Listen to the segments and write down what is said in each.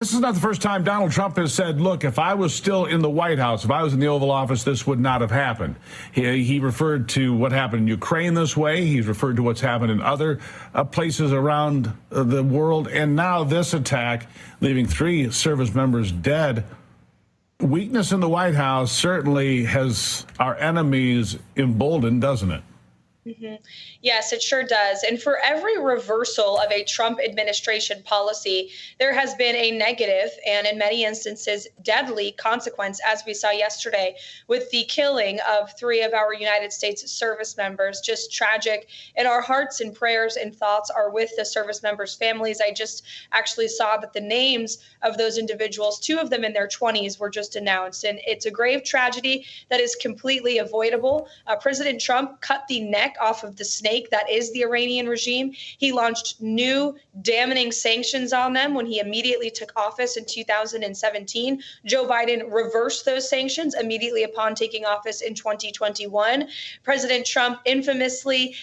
This is not the first time Donald Trump has said, look, if I was still in the White House, if I was in the Oval Office, this would not have happened. He referred to what happened in Ukraine this way. He's referred to what's happened in other places around the world. And now this attack, leaving 3 service members dead. Weakness in the White House certainly has our enemies emboldened, doesn't it? Yes, it sure does. And for every reversal of a Trump administration policy, there has been a negative and, in many instances, deadly consequence, as we saw yesterday with the killing of 3 of our United States service members. Just tragic. And our hearts and prayers and thoughts are with the service members' families. I just actually saw that the names of those individuals, 2 of them in their 20s, were just announced. And it's a grave tragedy that is completely avoidable. President Trump cut the neck off of the snake that is the Iranian regime. He launched new damning sanctions on them when he immediately took office in 2017. Joe Biden reversed those sanctions immediately upon taking office in 2021. President Trump infamously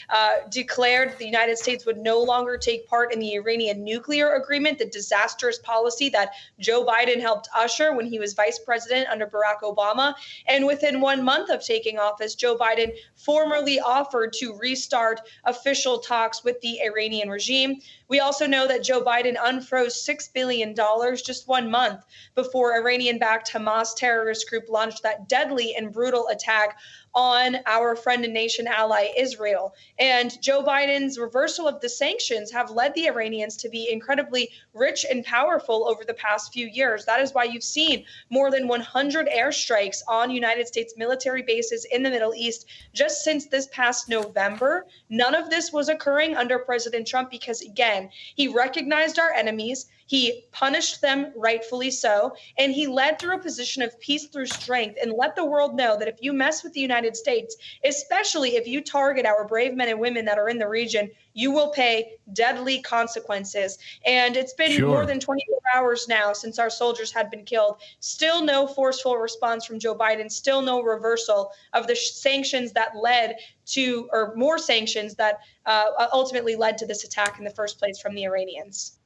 declared the United States would no longer take part in the Iranian nuclear agreement, the disastrous policy that Joe Biden helped usher when he was vice president under Barack Obama. And within 1 month of taking office, Joe Biden formally offered to restart official talks with the Iranian regime. We also know that Joe Biden unfroze $6 billion just 1 month before Iranian-backed Hamas terrorist group launched that deadly and brutal attack on our friend and nation ally Israel. And Joe Biden's reversal of the sanctions have led the Iranians to be incredibly rich and powerful over the past few years. That is why you've seen more than 100 airstrikes on United States military bases in the Middle East just since this past November. None of this was occurring under President Trump because, again, he recognized our enemies. He punished them rightfully so, and he led through a position of peace through strength and let the world know that if you mess with the United States, especially if you target our brave men and women that are in the region, you will pay deadly consequences. And it's been more than 24 hours now since our soldiers had been killed. Still no forceful response from Joe Biden, still no reversal of the sanctions that led to, or more sanctions that ultimately led to this attack in the first place from the Iranians.